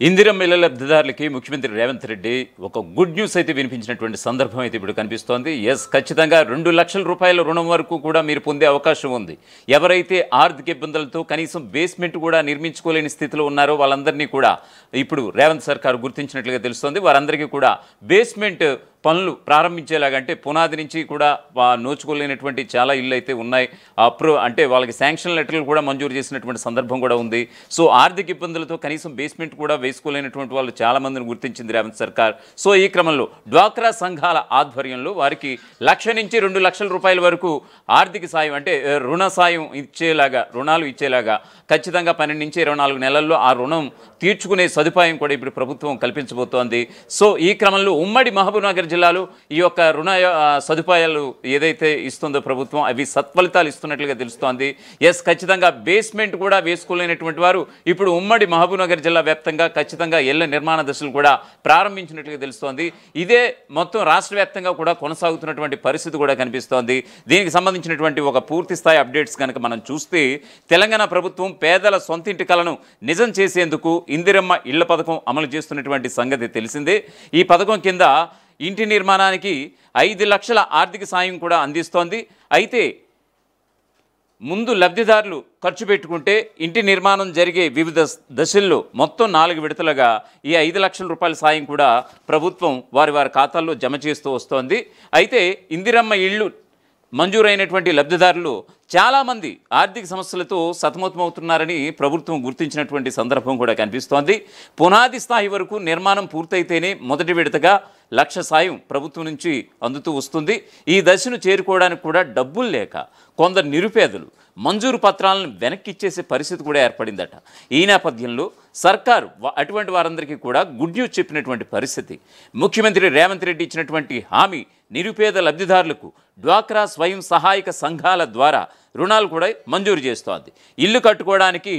ఇందిరమ్మ ఇళ్ల లబ్ధిదారులకి ముఖ్యమంత్రి రేవంత్ రెడ్డి ఒక గుడ్ న్యూస్ అయితే వినిపించినటువంటి సందర్భం అయితే ఇప్పుడు కనిపిస్తోంది. ఖచ్చితంగా 2 లక్షల రూపాయల రుణం వరకు కూడా మీరు పొందే అవకాశం ఉంది. ఎవరైతే ఆర్థిక ఇబ్బందులతో కనీసం బేస్మెంట్ కూడా నిర్మించుకోలేని స్థితిలో ఉన్నారో వాళ్ళందరినీ కూడా ఇప్పుడు రేవంత్ సర్కార్ గుర్తించినట్లుగా తెలుస్తోంది. వారందరికీ కూడా బేస్మెంట్ పనులు ప్రారంభించేలాగా, అంటే పునాది నుంచి కూడా నోచుకోలేనటువంటి చాలా ఇళ్ళు అయితే ఉన్నాయి. అంటే వాళ్ళకి శాంక్షన్ లెటర్లు కూడా మంజూరు చేసినటువంటి సందర్భం కూడా ఉంది. సో ఆర్థిక ఇబ్బందులతో కనీసం బేస్మెంట్ కూడా వేసుకోలేనటువంటి వాళ్ళు చాలామందిని గుర్తించింది రేవంత్ సర్కార్. సో ఈ క్రమంలో డ్వాక్రా సంఘాల ఆధ్వర్యంలో వారికి 1,00,000 నుంచి 2 లక్షల రూపాయల వరకు ఆర్థిక సాయం, అంటే రుణ సాయం ఇచ్చేలాగా, రుణాలు ఇచ్చేలాగా ఖచ్చితంగా 12 నుంచి 24 నెలల్లో ఆ రుణం తీర్చుకునే సదుపాయం కూడా ఇప్పుడు ప్రభుత్వం కల్పించబోతోంది. సో ఈ క్రమంలో ఉమ్మడి మహబూబ్నగర్ జిల్లాలో ఈ యొక్క రుణ సదుపాయాలు ఏదైతే ఇస్తుందో ప్రభుత్వం, అవి సత్ఫలితాలు ఇస్తున్నట్లుగా తెలుస్తోంది. ఖచ్చితంగా బేస్మెంట్ కూడా వేసుకోలేనటువంటి వారు ఇప్పుడు ఉమ్మడి మహబూబ్నగర్ జిల్లా వ్యాప్తంగా ఖచ్చితంగా ఇళ్ల నిర్మాణ దశలు కూడా ప్రారంభించినట్లుగా తెలుస్తోంది. ఇదే మొత్తం రాష్ట్ర వ్యాప్తంగా కూడా కొనసాగుతున్నటువంటి పరిస్థితి కూడా కనిపిస్తోంది. దీనికి సంబంధించినటువంటి ఒక పూర్తి స్థాయి అప్డేట్స్ కనుక మనం చూస్తే, తెలంగాణ ప్రభుత్వం పేదల సొంతింటి కలను నిజం చేసేందుకు ఇందిరమ్మ ఇళ్ల పథకం అమలు చేస్తున్నటువంటి సంగతి తెలిసిందే. ఈ పథకం కింద ఇంటి నిర్మాణానికి 5 లక్షల ఆర్థిక సాయం కూడా అందిస్తోంది. అయితే ముందు లబ్ధిదారులు ఖర్చు పెట్టుకుంటే ఇంటి నిర్మాణం జరిగే వివిధ దశల్లో మొత్తం 4 విడతలుగా ఈ 5 లక్షల రూపాయల సాయం కూడా ప్రభుత్వం వారి ఖాతాల్లో జమ చేస్తూ వస్తోంది. అయితే ఇందిరమ్మ ఇళ్ళు మంజూరైనటువంటి లబ్ధిదారులు చాలామంది ఆర్థిక సమస్యలతో సతమతమవుతున్నారని ప్రభుత్వం గుర్తించినటువంటి సందర్భం కూడా కనిపిస్తోంది. పునాది స్థాయి వరకు నిర్మాణం పూర్తయితేనే మొదటి విడతగా 1,00,000 సాయం ప్రభుత్వం నుంచి అందుతూ వస్తుంది. ఈ దశను చేరుకోవడానికి కూడా డబ్బులు లేక కొందరు నిరుపేదలు మంజూరు పత్రాలను వెనక్కి ఇచ్చేసే పరిస్థితి కూడా ఏర్పడిందట. ఈ నేపథ్యంలో సర్కారు అటువంటి వారందరికీ కూడా గుడ్ న్యూస్ చెప్పినటువంటి పరిస్థితి. ముఖ్యమంత్రి రేవంత్ రెడ్డి ఇచ్చినటువంటి హామీ నిరుపేద లబ్ధిదారులకు డ్వాక్రా స్వయం సహాయక సంఘాల ద్వారా రుణాలు కూడా మంజూరు చేస్తోంది. ఇల్లు కట్టుకోవడానికి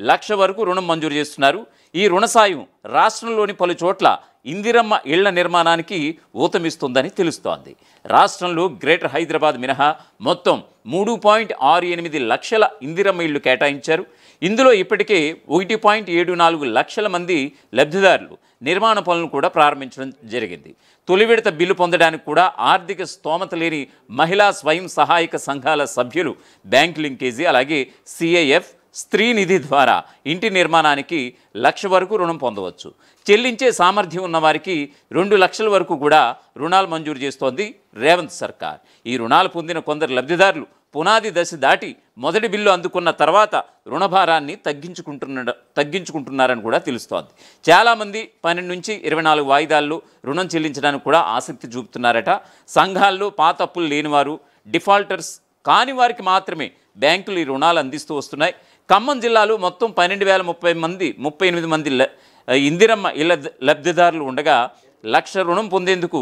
1,00,000 వరకు రుణం మంజూరు చేస్తున్నారు. ఈ రుణ సాయం రాష్ట్రంలోని పలు చోట్ల ఇందిరమ్మ ఇళ్ల నిర్మాణానికి ఊతమిస్తుందని తెలుస్తోంది. రాష్ట్రంలో గ్రేటర్ హైదరాబాద్ మినహా మొత్తం 3.68 లక్షల ఇందిరమ్మ ఇళ్లు కేటాయించారు. ఇందులో ఇప్పటికే 1.74 లక్షల మంది లబ్ధిదారులు నిర్మాణ పనులను కూడా ప్రారంభించడం జరిగింది. తొలి విడత బిల్లు పొందడానికి కూడా ఆర్థిక స్తోమత లేని మహిళా స్వయం సహాయక సంఘాల సభ్యులు బ్యాంక్ లింకేజీ, అలాగే సిఐఎఫ్, స్త్రీ నిధి ద్వారా ఇంటి నిర్మాణానికి 1,00,000 వరకు రుణం పొందవచ్చు. చెల్లించే సామర్థ్యం ఉన్న వారికి 2 లక్షల వరకు కూడా రుణాలు మంజూరు చేస్తోంది రేవంత్ సర్కార్. ఈ రుణాలు పొందిన కొందరు లబ్ధిదారులు పునాది దశ దాటి మొదటి బిల్లు అందుకున్న తర్వాత రుణభారాన్ని తగ్గించుకుంటున్నారని కూడా తెలుస్తోంది. చాలామంది 12 నుంచి 24 వాయిదాల్లో రుణం చెల్లించడానికి కూడా ఆసక్తి చూపుతున్నారట. సంఘాల్లో పాత అప్పులు లేనివారు, డిఫాల్టర్స్ కాని వారికి మాత్రమే బ్యాంకులు ఈ రుణాలు అందిస్తూ వస్తున్నాయి. ఖమ్మం జిల్లాలో మొత్తం 12,038 మంది ఇందిరమ్మ ఇళ్ల లబ్ధిదారులు ఉండగా 1,00,000 రుణం పొందేందుకు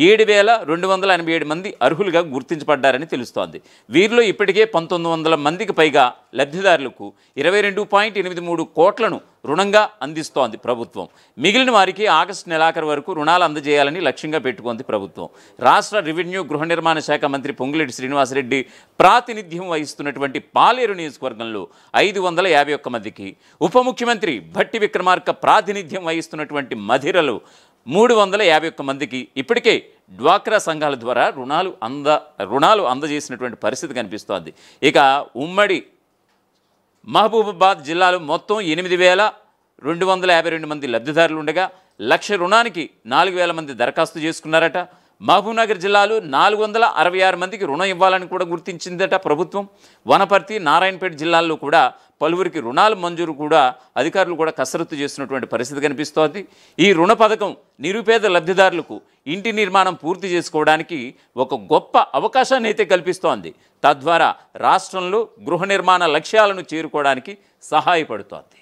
7,287 మంది అర్హులుగా గుర్తించబడ్డారని తెలుస్తోంది. వీరిలో ఇప్పటికే 1,900 మందికి పైగా లబ్ధిదారులకు 22.83 కోట్లను రుణంగా అందిస్తోంది ప్రభుత్వం. మిగిలిన వారికి ఆగస్టు నెలాఖరు వరకు రుణాలు అందజేయాలని లక్ష్యంగా పెట్టుకుంది ప్రభుత్వం. రాష్ట్ర రెవెన్యూ గృహ నిర్మాణ శాఖ మంత్రి పొంగులేటి శ్రీనివాసరెడ్డి ప్రాతినిధ్యం వహిస్తున్నటువంటి పాలేరు నియోజకవర్గంలో 551 మందికి, ఉప ముఖ్యమంత్రి భట్టి విక్రమార్క ప్రాతినిధ్యం వహిస్తున్నటువంటి మధిరలో 351 మందికి ఇప్పటికే డ్వాక్రా సంఘాల ద్వారా రుణాలు అందజేసినటువంటి పరిస్థితి కనిపిస్తోంది. ఇక ఉమ్మడి మహబూబాబాద్ జిల్లాలో మొత్తం 8,252 మంది లబ్ధిదారులు ఉండగా 1,00,000 రుణానికి 4,000 మంది దరఖాస్తు చేసుకున్నారట. మహబూబ్నగర్ జిల్లాలో 466 మందికి రుణం ఇవ్వాలని కూడా గుర్తించిందట ప్రభుత్వం. వనపర్తి, నారాయణపేట జిల్లాల్లో కూడా పలువురికి రుణాలు మంజూరు కూడా అధికారులు కూడా కసరత్తు చేస్తున్నటువంటి పరిస్థితి కనిపిస్తోంది. ఈ రుణ పథకం నిరుపేద లబ్ధిదారులకు ఇంటి నిర్మాణం పూర్తి చేసుకోవడానికి ఒక గొప్ప అవకాశాన్ని అయితే కల్పిస్తోంది. తద్వారా రాష్ట్రంలో గృహ నిర్మాణ లక్ష్యాలను చేరుకోవడానికి సహాయపడుతోంది.